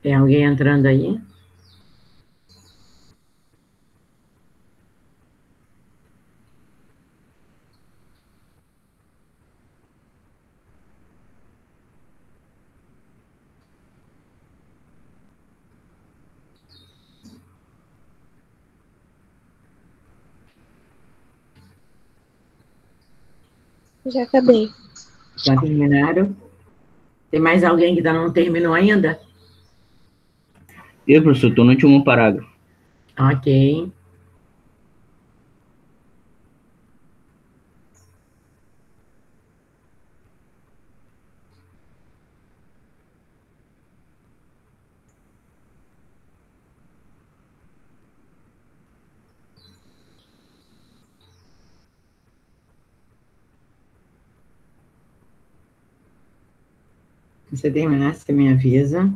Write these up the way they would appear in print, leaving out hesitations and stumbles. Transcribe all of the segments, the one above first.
Tem alguém entrando aí? Já acabei. Já terminaram? Tem mais alguém que não terminou ainda? Eu, professor, estou no último parágrafo. Ok. Se você terminar, você me avisa.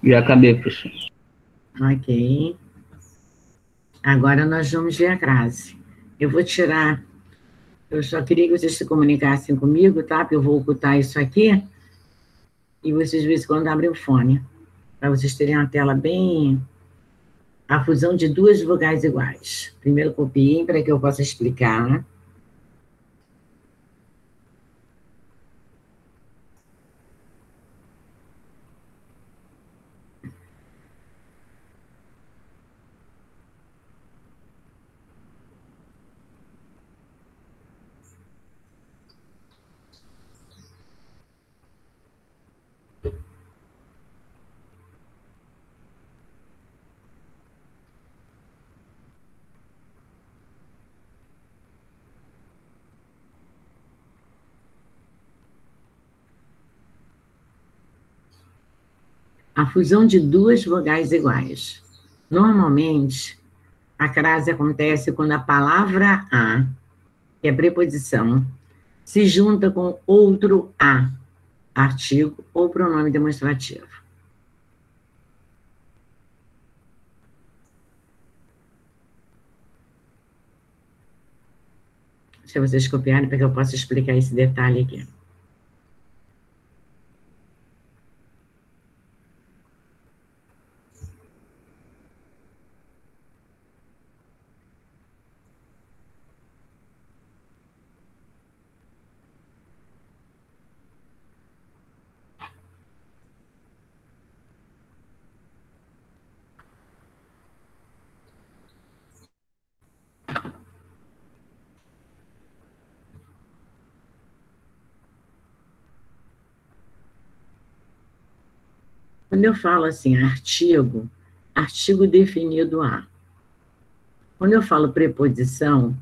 Já acabei, professor. Ok. Agora nós vamos ver a crase. Eu vou tirar... Eu só queria que vocês se comunicassem comigo, tá? Porque eu vou ocultar isso aqui. E vocês, de vez em quando, abrem o fone. Para vocês terem uma tela bem... A fusão de duas vogais iguais. Primeiro copiem para que eu possa explicar. A fusão de duas vogais iguais. Normalmente, a crase acontece quando a palavra a, que é preposição, se junta com outro a, artigo ou pronome demonstrativo. Deixa vocês copiarem para que eu possa explicar esse detalhe aqui. Quando eu falo assim, artigo, artigo definido a. Quando eu falo preposição,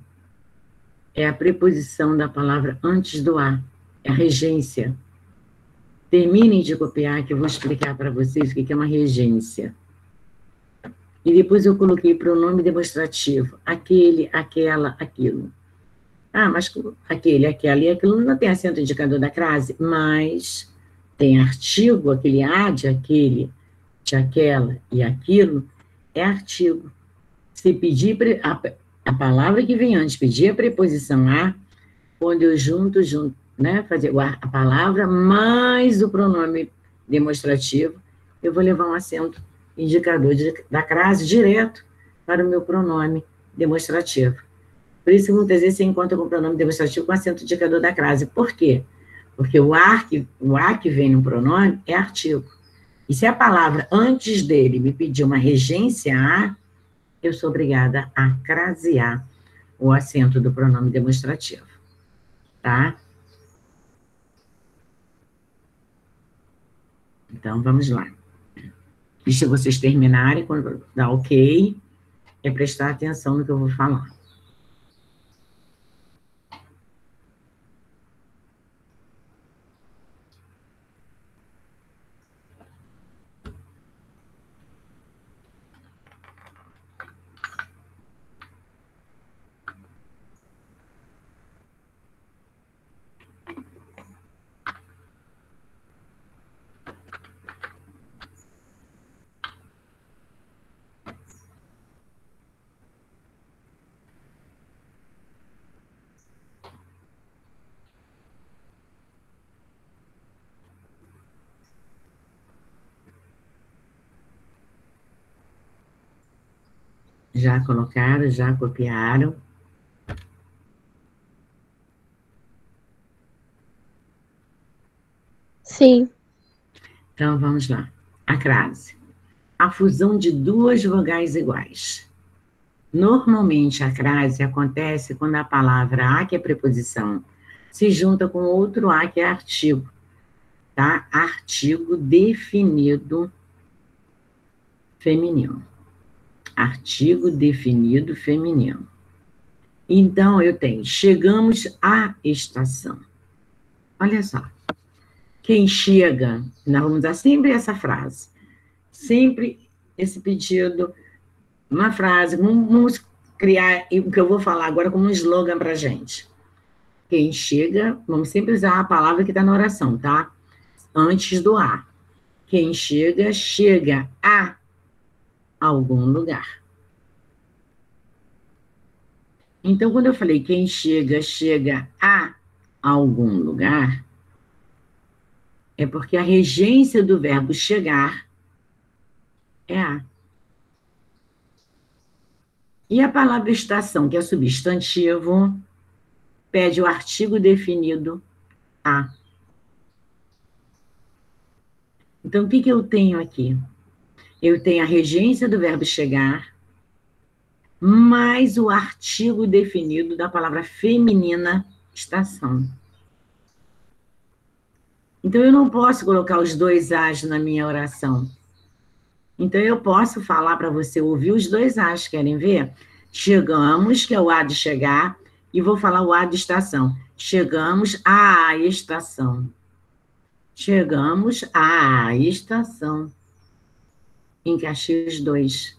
é a preposição da palavra antes do a, é a regência. Terminem de copiar, que eu vou explicar para vocês o que é uma regência. E depois eu coloquei pronome demonstrativo, aquele, aquela, aquilo. Ah, mas aquele, aquela e aquilo não tem acento indicador da crase, mas tem artigo, aquele a de aquele, de aquela e aquilo, é artigo. Se pedir a palavra que vem antes, pedir a preposição a, quando eu junto, né, fazer a palavra mais o pronome demonstrativo, eu vou levar um acento indicador da crase direto para o meu pronome demonstrativo. Por isso, muitas vezes, você encontra com o pronome demonstrativo com acento indicador da crase. Por quê? Porque o a que vem no pronome é artigo. E se a palavra antes dele me pedir uma regência a, eu sou obrigada a crasear o acento do pronome demonstrativo. Tá? Então, vamos lá. Deixa vocês terminarem, quando dá ok, é prestar atenção no que eu vou falar. Já colocaram, já copiaram. Sim. Então, vamos lá. A crase. A fusão de duas vogais iguais. Normalmente, a crase acontece quando a palavra a, que é preposição, se junta com outro a, que é artigo. Tá? Artigo definido feminino. Artigo definido feminino. Então, eu tenho, chegamos à estação. Olha só. Quem chega, nós vamos usar sempre essa frase. Sempre esse pedido, uma frase, vamos criar o que eu vou falar agora como um slogan para a gente. Quem chega, vamos sempre usar a palavra que está na oração, tá? Antes do a. Quem chega, chega a algum lugar. Então, quando eu falei quem chega, chega a algum lugar, é porque a regência do verbo chegar é a. E a palavra estação, que é substantivo, pede o artigo definido a. Então, o que eu tenho aqui? Eu tenho a regência do verbo chegar, mais o artigo definido da palavra feminina estação. Então, eu não posso colocar os dois as na minha oração. Então, eu posso falar para você ouvir os dois as, querem ver? Chegamos, que é o a de chegar, e vou falar o a de estação. Chegamos à estação. Chegamos à estação. Encaixei os dois.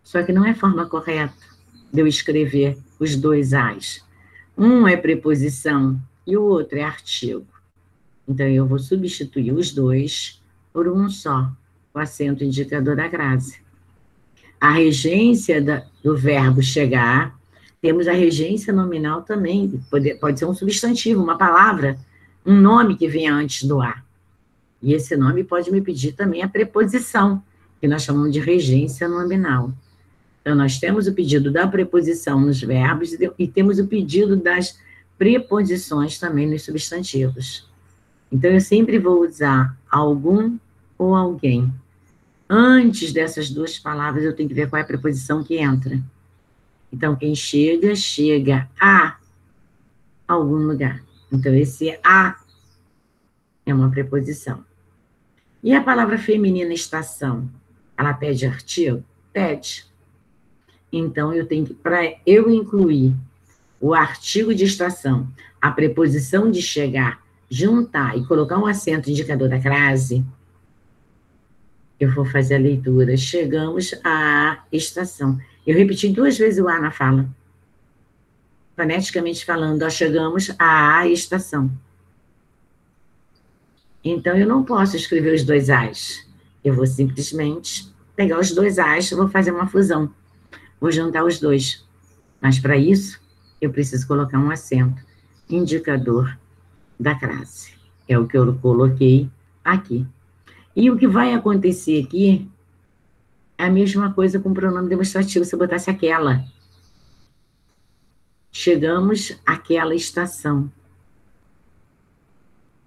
Só que não é a forma correta de eu escrever os dois as. Um é preposição e o outro é artigo. Então, eu vou substituir os dois por um só, o acento indicador da crase. A regência do verbo chegar, temos a regência nominal também, pode ser um substantivo, uma palavra, um nome que venha antes do a. E esse nome pode me pedir também a preposição, que nós chamamos de regência nominal. Então, nós temos o pedido da preposição nos verbos e temos o pedido das preposições também nos substantivos. Então, eu sempre vou usar algum ou alguém. Antes dessas duas palavras, eu tenho que ver qual é a preposição que entra. Então, quem chega, chega a algum lugar. Então, esse a é uma preposição. E a palavra feminina estação, ela pede artigo? Pede. Então, eu tenho que, para eu incluir o artigo de estação, a preposição de chegar, juntar e colocar um acento indicador da crase, eu vou fazer a leitura. Chegamos à estação. Eu repeti 2 vezes o a na fala. Foneticamente falando, nós chegamos à estação. Então, eu não posso escrever os dois as. Eu vou simplesmente pegar os dois as, vou fazer uma fusão. Vou juntar os dois. Mas, para isso, eu preciso colocar um acento indicador da crase. É o que eu coloquei aqui. E o que vai acontecer aqui é a mesma coisa com o pronome demonstrativo, se eu botasse aquela. Chegamos àquela estação.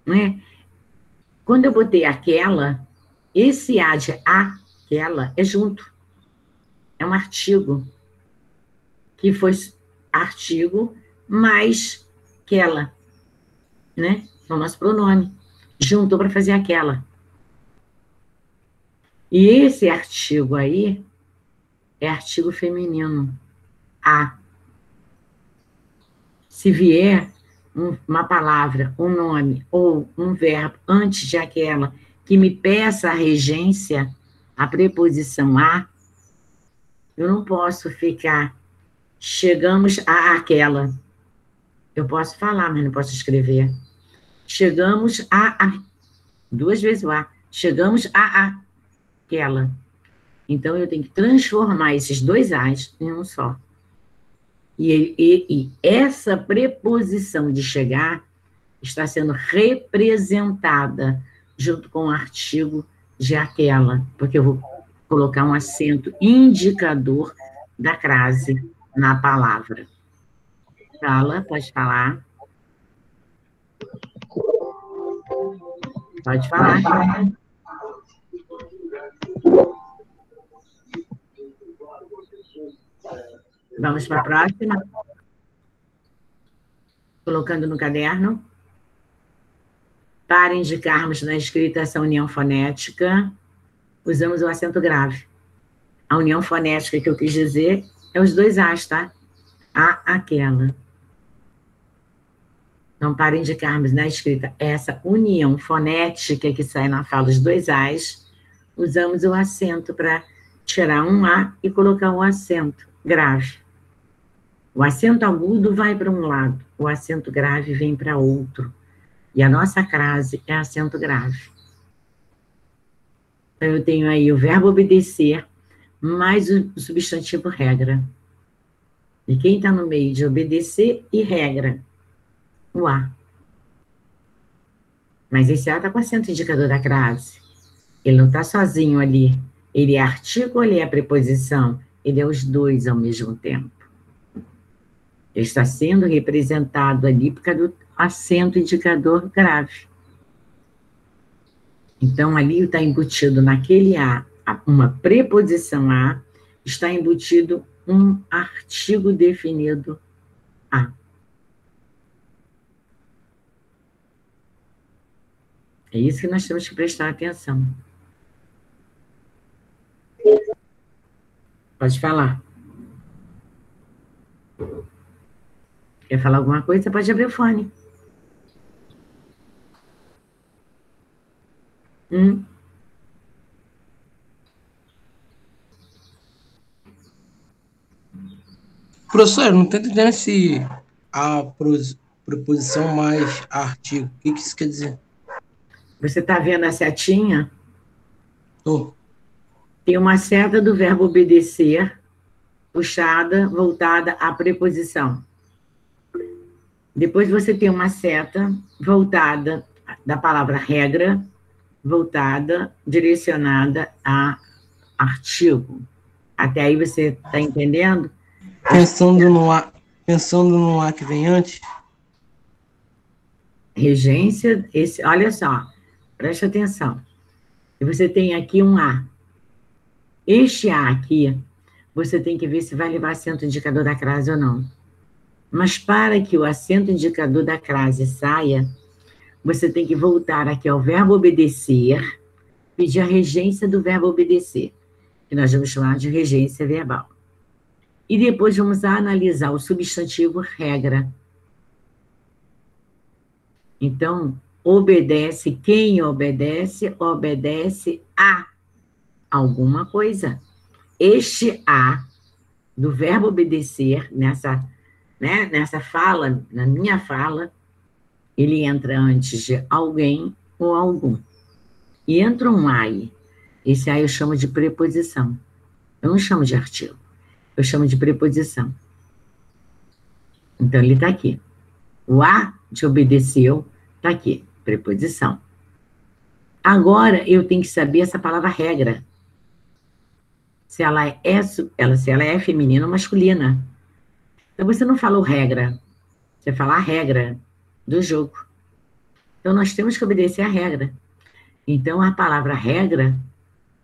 Não é? Quando eu botei aquela, esse a de aquela é junto. É um artigo. Que foi artigo mais aquela. Né? É o nosso pronome. Juntou para fazer aquela. E esse artigo aí é artigo feminino, a. Se vier uma palavra, um nome ou um verbo antes de aquela que me peça a regência, a preposição a, eu não posso ficar, chegamos a aquela. Eu posso falar, mas não posso escrever. Chegamos a. Duas vezes o a. Chegamos a aquela. Então, eu tenho que transformar esses dois as em um só. E essa preposição de chegar está sendo representada junto com o artigo de aquela, porque eu vou colocar um acento indicador da crase na palavra. Fala, pode falar. Pode falar. Vamos para a próxima. Colocando no caderno. Para indicarmos na escrita essa união fonética, usamos o acento grave. A união fonética que eu quis dizer é os dois as, tá? A, aquela. Então, para indicarmos na escrita essa união fonética que sai na fala os dois as, usamos o acento para tirar um a e colocar um acento grave. O acento agudo vai para um lado, o acento grave vem para outro. E a nossa crase é acento grave. Então, eu tenho aí o verbo obedecer, mais o substantivo regra. E quem está no meio de obedecer e regra? O a. Mas esse a está com acento indicador da crase. Ele não está sozinho ali. Ele é artigo ou ele é preposição? Ele é os dois ao mesmo tempo. Ele está sendo representado ali por causa do acento indicador grave. Então, ali está embutido naquele a, uma preposição a, está embutido um artigo definido a. É isso que nós temos que prestar atenção. Pode falar. Quer falar alguma coisa? Você pode abrir o fone. Professor, eu não estou entendendo se a preposição mais artigo. O que isso quer dizer? Você está vendo a setinha? Tô. Tem uma seta do verbo obedecer, puxada, voltada à preposição. Depois você tem uma seta voltada da palavra regra, voltada, direcionada a artigo. Até aí você está entendendo? Pensando no A que vem antes? Regência, olha só, preste atenção. E você tem aqui um A. Este A aqui, você tem que ver se vai levar acento indicador da crase ou não. Mas para que o acento indicador da crase saia, você tem que voltar aqui ao verbo obedecer, pedir a regência do verbo obedecer, que nós vamos chamar de regência verbal. E depois vamos analisar o substantivo regra. Então, obedece, quem obedece, obedece a alguma coisa. Este a, do verbo obedecer, nessa fala, na minha fala, ele entra antes de alguém ou algum. E entra um ai. Esse ai eu chamo de preposição. Eu não chamo de artigo. Eu chamo de preposição. Então, ele está aqui. O a de obedeceu está aqui. Preposição. Agora, eu tenho que saber essa palavra regra. Se ela é feminina ou masculina. Então, você não falou regra. Você fala a regra do jogo. Então, nós temos que obedecer a regra. Então, a palavra regra,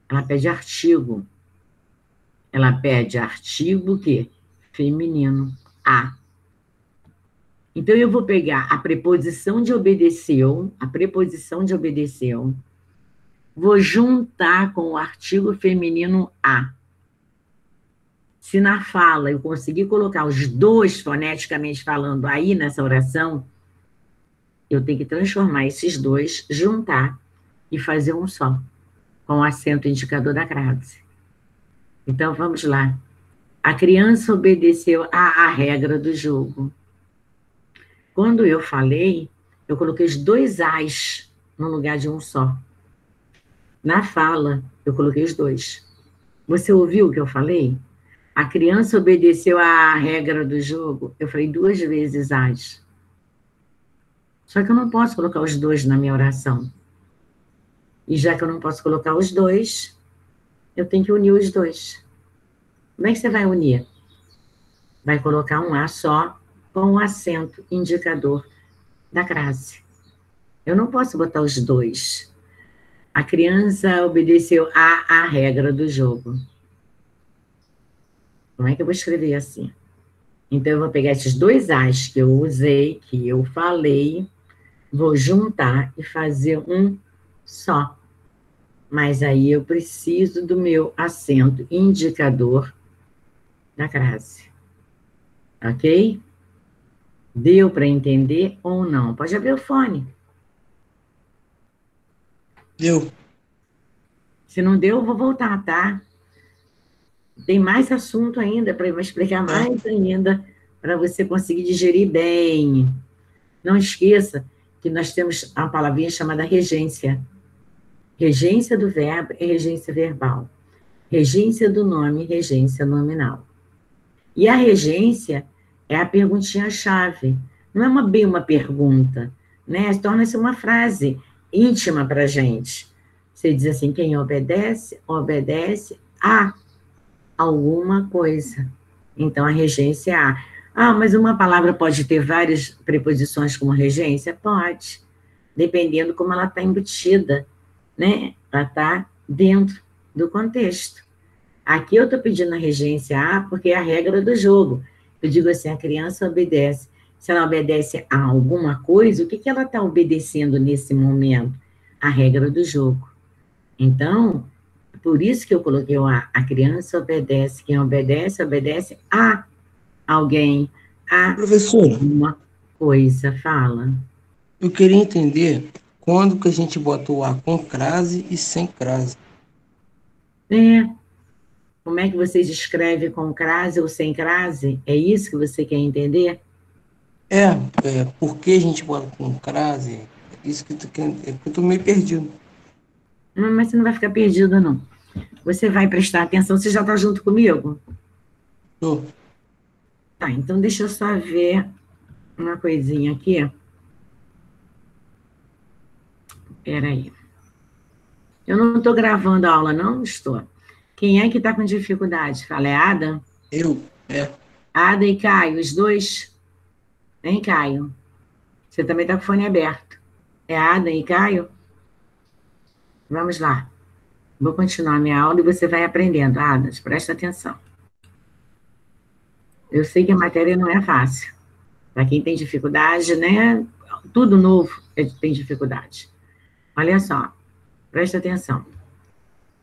ela pede artigo. Ela pede artigo que? Feminino. A. Então, eu vou pegar a preposição de obedeceu, Vou juntar com o artigo feminino a. Se na fala eu conseguir colocar os dois foneticamente falando aí nessa oração, eu tenho que transformar esses dois, juntar e fazer um só, com o acento indicador da crase. Então, vamos lá. A criança obedeceu à regra do jogo. Quando eu falei, eu coloquei os dois as no lugar de um só. Na fala, eu coloquei os dois. Você ouviu o que eu falei? A criança obedeceu à regra do jogo. Eu falei 2 vezes as. Só que eu não posso colocar os dois na minha oração. E já que eu não posso colocar os dois, eu tenho que unir os dois. Como é que você vai unir? Vai colocar um A só com o acento indicador da crase. Eu não posso botar os dois. A criança obedeceu à regra do jogo. Como é que eu vou escrever assim? Então, eu vou pegar esses dois As que eu usei, que eu falei, vou juntar e fazer um só. Mas aí eu preciso do meu acento indicador da crase. Ok? Deu para entender ou não? Pode abrir o fone. Deu. Se não deu, eu vou voltar, tá? Tem mais assunto ainda para eu explicar mais ainda para você conseguir digerir bem. Não esqueça que nós temos uma palavrinha chamada regência. Regência do verbo é regência verbal. Regência do nome, regência nominal. E a regência é a perguntinha-chave. Não é bem uma pergunta, né? Torna-se uma frase íntima para a gente. Você diz assim, quem obedece, obedece a alguma coisa. Então, a regência é a. Ah, mas uma palavra pode ter várias preposições como regência? Pode, dependendo como ela está embutida, né? Ela está dentro do contexto. Aqui eu estou pedindo a regência a porque é a regra do jogo. Eu digo assim, a criança obedece. Se ela obedece a alguma coisa, o que ela está obedecendo nesse momento? A regra do jogo. Então, por isso que eu coloquei o a. A criança obedece. Quem obedece, obedece a alguém, a Professora, uma coisa. Fala. eu queria entender quando que a gente bota o A com crase e sem crase. Como é que vocês escrevem com crase ou sem crase? É isso que você quer entender? Por que a gente bota com crase? Isso que eu tô meio perdido. Mas você não vai ficar perdido, não. Você vai prestar atenção, você já está junto comigo? Tô. Tá, então deixa eu só ver uma coisinha aqui. Peraí. Eu não estou gravando a aula, não? Estou. Quem é que está com dificuldade? Fala, é Ada? Eu. Ada e Caio, os dois? Hein, Caio? Você também está com o fone aberto. É Ada e Caio? Vamos lá. Vou continuar a minha aula e você vai aprendendo. Ada, presta atenção. Eu sei que a matéria não é fácil. Para quem tem dificuldade, né? Tudo novo tem dificuldade. Olha só, presta atenção.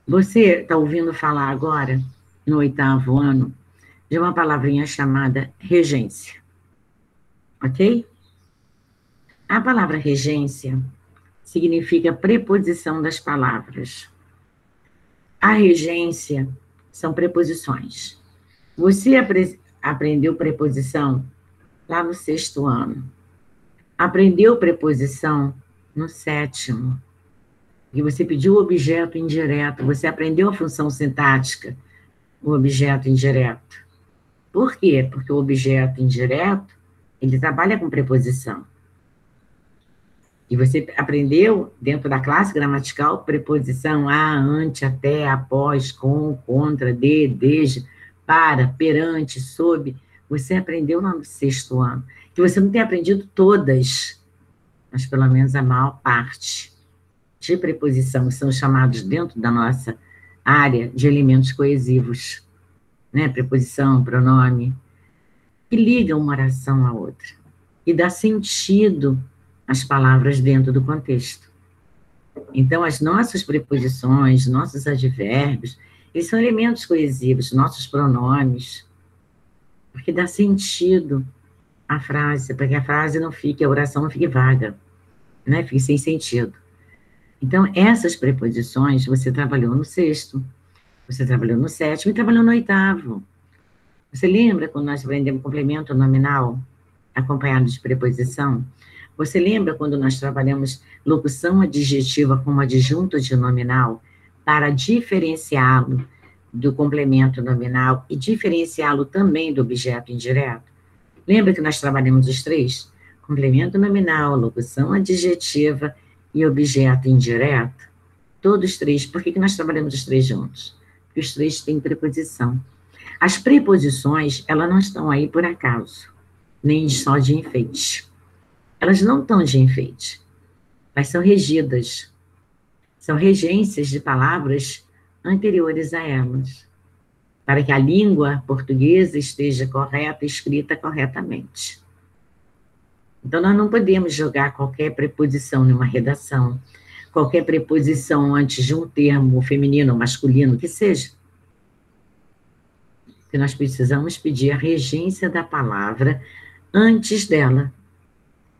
Você está ouvindo falar agora, no 8º ano, de uma palavrinha chamada regência. Ok? A palavra regência significa preposição das palavras. A regência são preposições. Você aprendeu preposição lá no 6º ano. Aprendeu preposição no 7º. E você pediu o objeto indireto. Você aprendeu a função sintática, o objeto indireto. Por quê? Porque o objeto indireto, ele trabalha com preposição. E você aprendeu, dentro da classe gramatical, preposição a, ante, até, após, com, contra, de, desde, para, perante, sob. Você aprendeu lá no 6º ano. Que você não tem aprendido todas, mas pelo menos a maior parte de preposição, que são chamados dentro da nossa área de elementos coesivos, né? Preposição, pronome, que ligam uma oração à outra e dá sentido às palavras dentro do contexto. Então, as nossas preposições, nossos advérbios, eles são elementos coesivos, nossos pronomes, porque dá sentido à frase, para que a frase não fique, a oração não fique vaga, né? Fique sem sentido. Então, essas preposições você trabalhou no sexto, você trabalhou no sétimo e trabalhou no oitavo. Você lembra quando nós aprendemos complemento nominal acompanhado de preposição? Você lembra quando nós trabalhamos locução adjetiva como adjunto de nominal para diferenciá-lo do complemento nominal e diferenciá-lo também do objeto indireto? Lembra que nós trabalhamos os três? Complemento nominal, locução adjetiva e objeto indireto? Todos três. Por que nós trabalhamos os três juntos? Porque os três têm preposição. As preposições, elas não estão aí por acaso, nem só de enfeite. Elas não estão de enfeite. Elas são regidas. São regências de palavras anteriores a elas, para que a língua portuguesa esteja correta, escrita corretamente. Então, nós não podemos jogar qualquer preposição numa redação, qualquer preposição antes de um termo feminino ou masculino, que seja. Porque nós precisamos pedir a regência da palavra antes dela.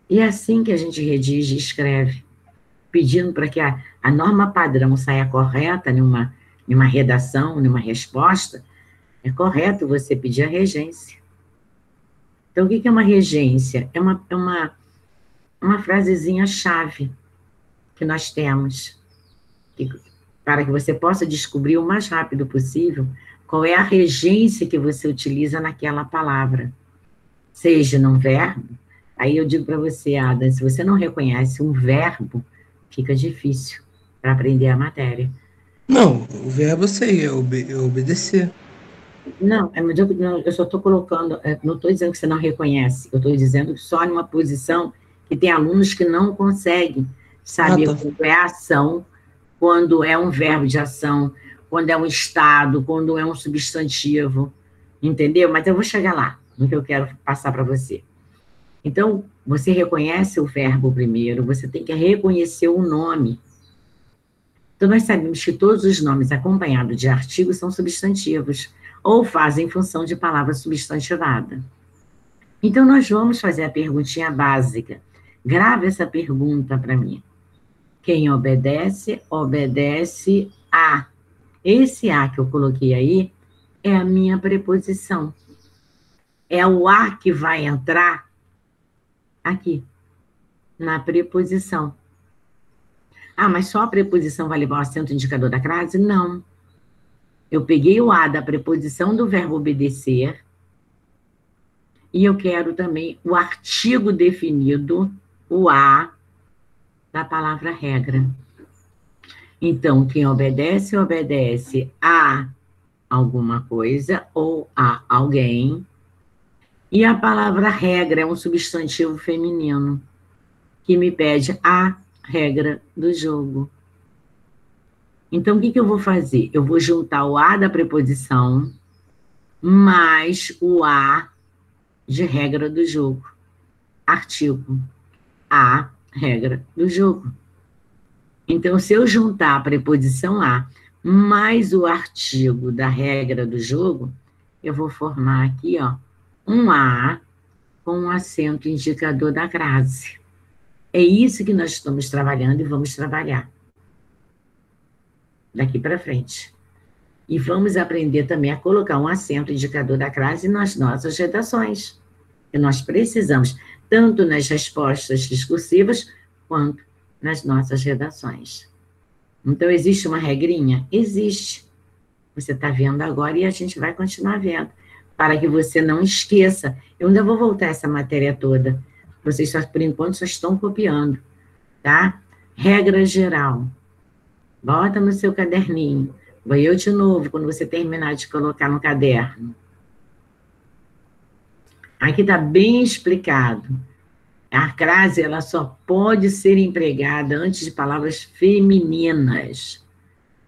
E é assim que a gente redige e escreve, pedindo para que a norma padrão saia correta numa redação, numa resposta. É correto você pedir a regência. Então, o que é uma regência? É uma frasezinha-chave que nós temos, para que você possa descobrir o mais rápido possível qual é a regência que você utiliza naquela palavra. Seja num verbo, aí eu digo para você, Ada, se você não reconhece um verbo, fica difícil para aprender a matéria. Não, o verbo eu sei, é obedecer. Não, eu só estou colocando, não estou dizendo que você não reconhece, eu estou dizendo que só numa posição que tem alunos que não conseguem saber quando é ação, quando é um verbo de ação, quando é um estado, quando é um substantivo, entendeu? Mas eu vou chegar lá, no que eu quero passar para você. Então, você reconhece o verbo primeiro, você tem que reconhecer o nome. Então, nós sabemos que todos os nomes acompanhados de artigos são substantivos, ou fazem função de palavra substantivada. Então, nós vamos fazer a perguntinha básica. Grave essa pergunta para mim. Quem obedece, obedece a. Esse a que eu coloquei aí é a minha preposição. É o a que vai entrar aqui, na preposição. Ah, mas só a preposição vai levar o acento indicador da crase? Não. Eu peguei o a da preposição do verbo obedecer e eu quero também o artigo definido, o a, da palavra regra. Então, quem obedece, obedece a alguma coisa ou a alguém. E a palavra regra é um substantivo feminino que me pede a regra do jogo. Então, o que eu vou fazer? Eu vou juntar o a da preposição mais o a de regra do jogo. Artigo. A regra do jogo. Então, se eu juntar a preposição a mais o artigo da regra do jogo, eu vou formar aqui, ó, um a com um acento indicador da crase. É isso que nós estamos trabalhando e vamos trabalhar daqui para frente. E vamos aprender também a colocar um acento indicador da crase nas nossas redações, que nós precisamos, tanto nas respostas discursivas, quanto nas nossas redações. Então, existe uma regrinha? Existe. Você está vendo agora e a gente vai continuar vendo, para que você não esqueça. Eu ainda vou voltar essa matéria toda. Vocês, só, por enquanto, só estão copiando, tá? Regra geral. Bota no seu caderninho. Vou eu de novo, quando você terminar de colocar no caderno. Aqui está bem explicado. A crase, ela só pode ser empregada antes de palavras femininas.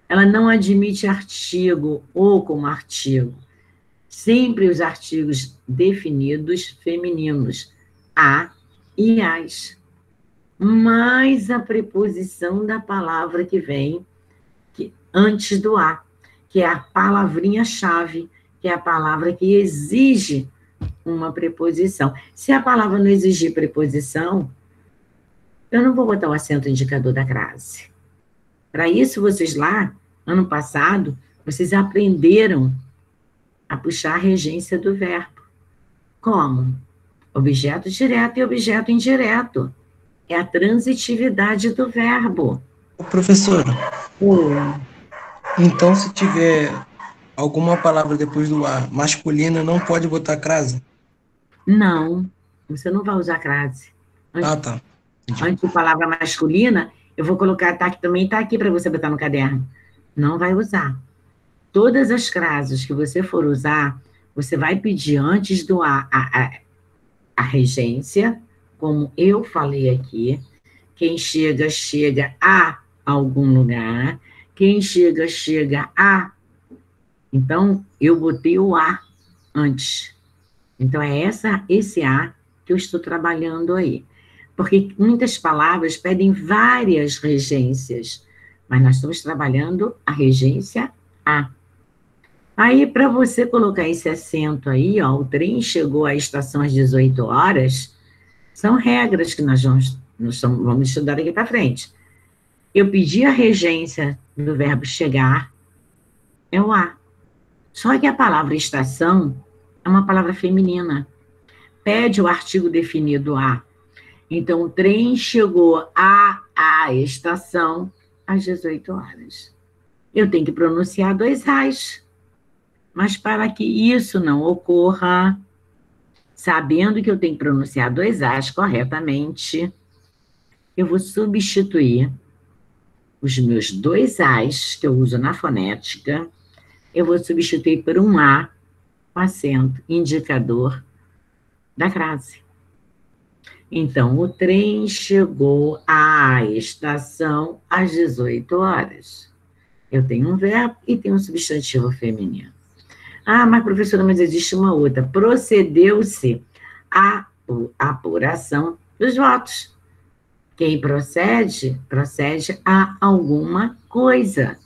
Ela não admite artigo ou como artigo. Sempre os artigos definidos femininos. A e as. mais a preposição da palavra que vem antes do A, que é a palavrinha-chave, que é a palavra que exige uma preposição. Se a palavra não exigir preposição, eu não vou botar o acento indicador da crase. Para isso, vocês lá, ano passado, vocês aprenderam a puxar a regência do verbo. Como? Objeto direto e objeto indireto. É a transitividade do verbo. Professora, então se tiver alguma palavra depois do A masculina, não pode botar crase? Não, você não vai usar crase. Tá. Antes de palavra masculina, eu vou colocar, tá, que também está aqui para você botar no caderno. Não vai usar. Todas as crases que você for usar, você vai pedir antes do A a regência, como eu falei aqui. Quem chega, chega a algum lugar. Quem chega, chega a. Então, eu botei o A antes. Então, é esse A que eu estou trabalhando aí. Porque muitas palavras pedem várias regências, mas nós estamos trabalhando a regência A. Aí, para você colocar esse acento aí, ó, o trem chegou à estação às 18 horas, são regras que nós vamos estudar aqui para frente. Eu pedi a regência do verbo chegar, é o A. Só que a palavra estação é uma palavra feminina. Pede o artigo definido A. Então, o trem chegou à estação às 18 horas. Eu tenho que pronunciar 2 As. Mas para que isso não ocorra, sabendo que eu tenho que pronunciar 2 As corretamente, eu vou substituir os meus 2 As, que eu uso na fonética, eu vou substituir por um A com acento indicador da crase. Então, o trem chegou à estação às 18 horas. Eu tenho um verbo e tenho um substantivo feminino. Ah, mas professora, mas existe uma outra. Procedeu-se a apuração dos votos. Quem procede a alguma coisa.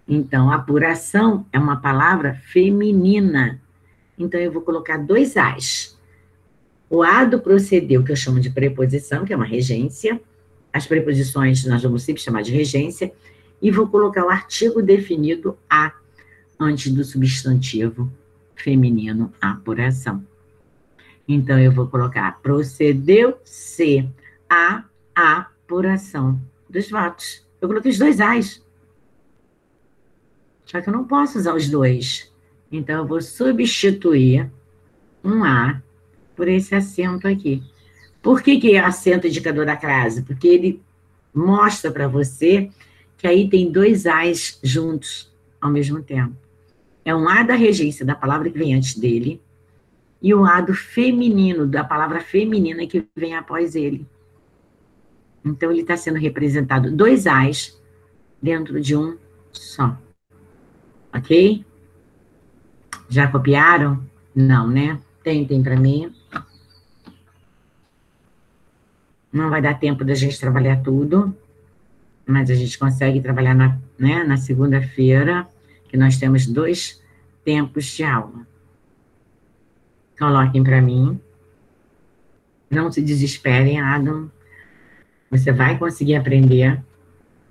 Então, apuração é uma palavra feminina. Então, eu vou colocar 2 As. O A do procedeu, que eu chamo de preposição, que é uma regência. As preposições nós vamos sempre chamar de regência. E vou colocar o artigo definido A antes do substantivo feminino apuração. Então, eu vou colocar procedeu-se a apuração dos votos. Eu coloquei os 2 As. Só que eu não posso usar os 2. Então, eu vou substituir um A por esse acento aqui. Por que é acento indicador da crase? Porque ele mostra para você que aí tem 2 As juntos ao mesmo tempo. É um A da regência da palavra que vem antes dele e o A do feminino, da palavra feminina que vem após ele. Então, ele está sendo representado 2 As dentro de um só. Ok? Já copiaram? Não, né? Tentem para mim. Não vai dar tempo da gente trabalhar tudo, mas a gente consegue trabalhar na segunda-feira, que nós temos 2 tempos de aula. Coloquem para mim. Não se desesperem, Adam. Você vai conseguir aprender.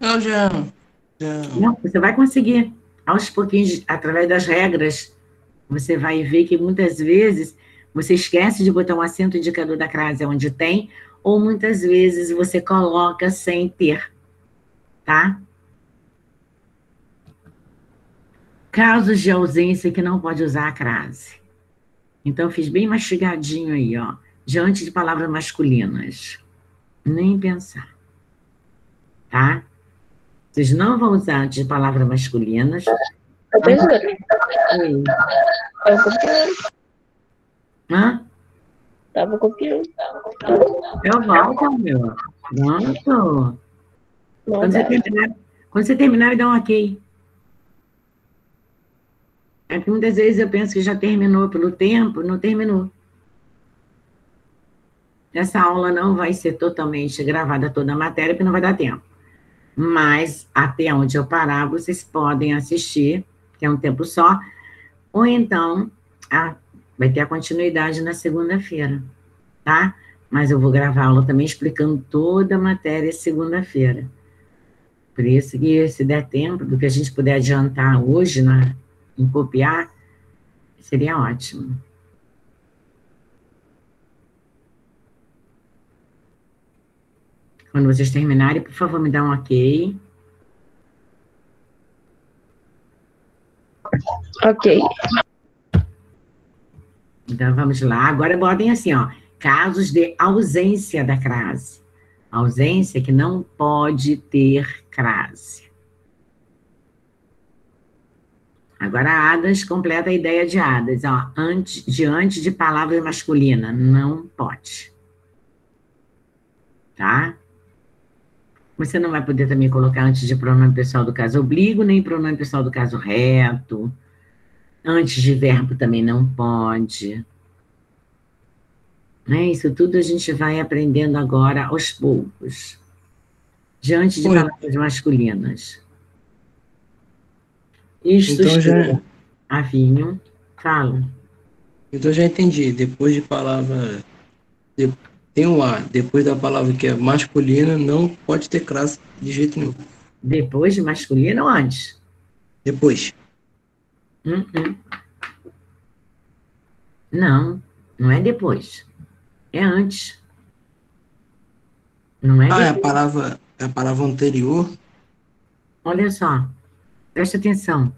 Eu já. Não, você vai conseguir. Aos pouquinhos, através das regras, você vai ver que muitas vezes você esquece de botar um acento indicador da crase onde tem, ou muitas vezes você coloca sem ter, tá? Casos de ausência que não pode usar a crase. Então, eu fiz bem mastigadinho aí, ó, diante de palavras masculinas. Nem pensar, tá? Vocês não vão usar antes de palavras masculinas. Professora, Oi. tava copiando. Hã? Tava copiando. Eu volto, meu. Pronto. Quando você terminar, me dá um ok. É que muitas vezes eu penso que já terminou pelo tempo, não terminou. Essa aula não vai ser totalmente gravada toda a matéria, porque não vai dar tempo. Mas, até onde eu parar, vocês podem assistir, que é um tempo só, ou então, vai ter a continuidade na segunda-feira, tá? Mas eu vou gravar a aula também explicando toda a matéria segunda-feira. Por isso que, se der tempo, do que a gente puder adiantar hoje em copiar, seria ótimo. Quando vocês terminarem, por favor, me dá um ok. Ok. Então, vamos lá. Agora, botem assim, ó. Casos de ausência da crase. Ausência que não pode ter crase. Agora, Adas completa a ideia de Adas, ó. Diante de palavra masculina. Não pode. Tá? Você não vai poder também colocar antes de pronome pessoal do caso oblíquo, nem pronome pessoal do caso reto. Antes de verbo também não pode. Né? Isso tudo a gente vai aprendendo agora aos poucos. Diante de palavras masculinas. Isto então já a vinho. Fala. Então já entendi. Depois de palavra tem um A. Depois da palavra que é masculina, não pode ter crase de jeito nenhum. Depois de masculino ou antes? Depois. Não, não é depois. É antes. Não é depois. É a palavra anterior. Olha só. Presta atenção.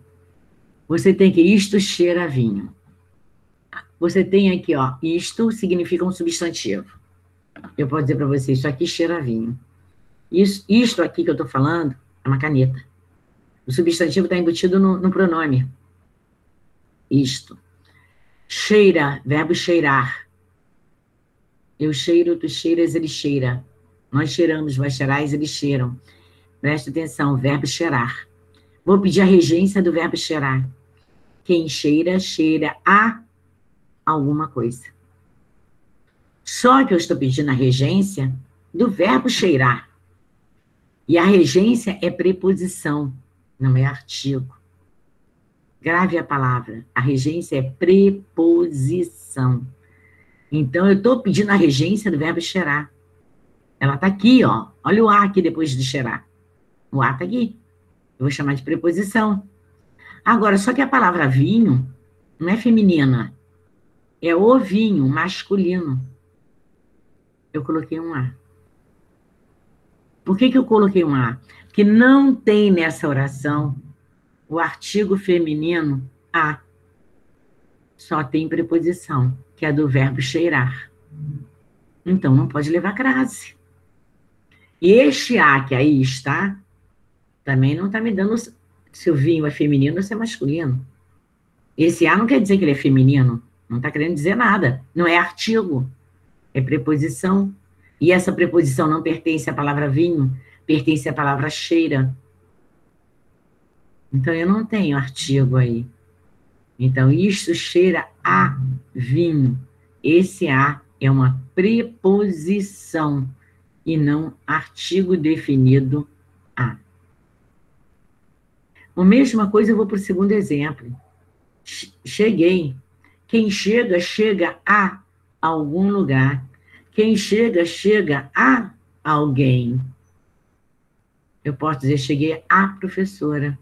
Você tem que isto cheira a vinho. Você tem aqui, ó, isto significa um substantivo. Eu posso dizer para você, isso aqui cheira a vinho. Isto aqui que eu estou falando é uma caneta. O substantivo está embutido no pronome. Isto. Cheira, verbo cheirar. Eu cheiro, tu cheiras, ele cheira. Nós cheiramos, vós cheirais, eles cheiram. Presta atenção, verbo cheirar. Vou pedir a regência do verbo cheirar. Quem cheira, cheira a alguma coisa. Só que eu estou pedindo a regência do verbo cheirar. E a regência é preposição, não é artigo. Grave a palavra. A regência é preposição. Então, eu estou pedindo a regência do verbo cheirar. Ela está aqui, ó. Olha o A aqui depois de cheirar. O A está aqui. Eu vou chamar de preposição. Agora, só que a palavra vinho não é feminina. É o vinho, masculino. Eu coloquei um A. Por que eu coloquei um A? Porque não tem nessa oração o artigo feminino a. Só tem preposição, que é do verbo cheirar. Então, não pode levar crase. E este a que aí está, também não está me dando se o vinho é feminino ou se é masculino. Esse a não quer dizer que ele é feminino. Não está querendo dizer nada. Não é artigo. É preposição. E essa preposição não pertence à palavra vinho, pertence à palavra cheira. Então, eu não tenho artigo aí. Então, isto cheira a vinho. Esse a é uma preposição e não artigo definido a. A mesma coisa eu vou para o segundo exemplo. Cheguei. Quem chega, chega a algum lugar. Quem chega, chega a alguém. Eu posso dizer, cheguei à professora.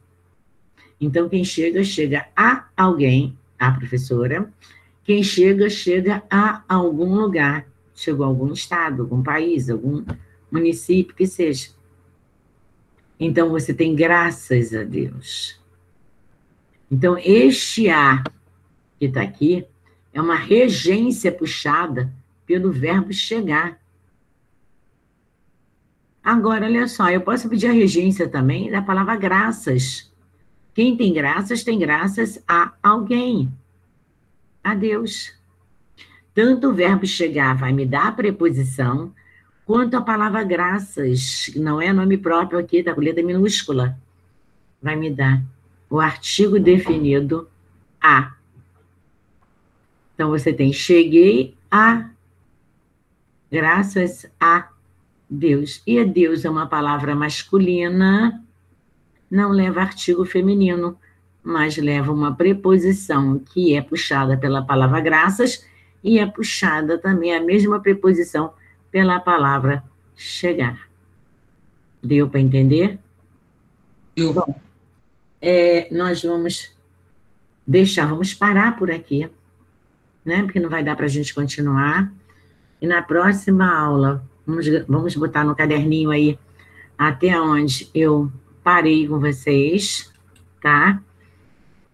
Então, quem chega, chega a alguém, a professora. Quem chega, chega a algum lugar. Chegou a algum estado, algum país, algum município, que seja. Então, você tem graças a Deus. Então, este a que está aqui é uma regência puxada pelo verbo chegar. Agora, olha só, eu posso pedir a regência também da palavra graças. Quem tem graças a alguém, a Deus. Tanto o verbo chegar vai me dar a preposição, quanto a palavra graças, que não é nome próprio aqui, da letra minúscula, vai me dar o artigo definido a. Então, você tem cheguei a graças a Deus. E a Deus é uma palavra masculina, não leva artigo feminino, mas leva uma preposição que é puxada pela palavra graças e é puxada também a mesma preposição pela palavra chegar. Deu para entender? Eu, Bom, nós vamos parar por aqui, né? Porque não vai dar para a gente continuar. E na próxima aula, vamos botar no caderninho aí até onde eu parei com vocês, tá?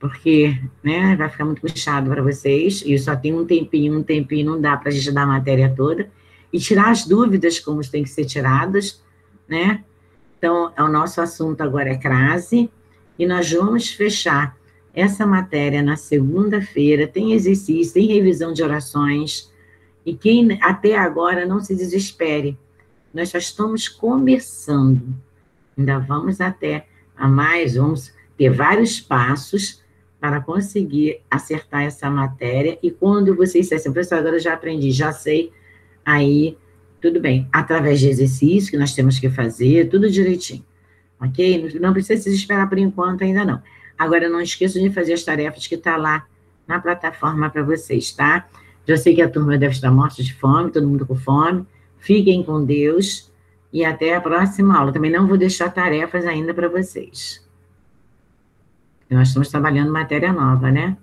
Porque, né, vai ficar muito puxado para vocês, e só tem um tempinho, não dá para a gente dar a matéria toda, e tirar as dúvidas como tem que ser tiradas, né? Então, o nosso assunto agora é crase, e nós vamos fechar essa matéria na segunda-feira, tem exercício, tem revisão de orações, e quem até agora não se desespere, nós só estamos começando, ainda vamos até a mais, vamos ter vários passos para conseguir acertar essa matéria, e quando vocês dissessem, professor, agora eu já aprendi, já sei, aí, tudo bem, através de exercício que nós temos que fazer, tudo direitinho, ok? Não precisa se desesperar por enquanto, ainda não. Agora, não esqueçam de fazer as tarefas que está lá na plataforma para vocês, tá? Já sei que a turma deve estar morta de fome, todo mundo com fome, fiquem com Deus, e até a próxima aula. Também não vou deixar tarefas ainda para vocês. Nós estamos trabalhando matéria nova, né?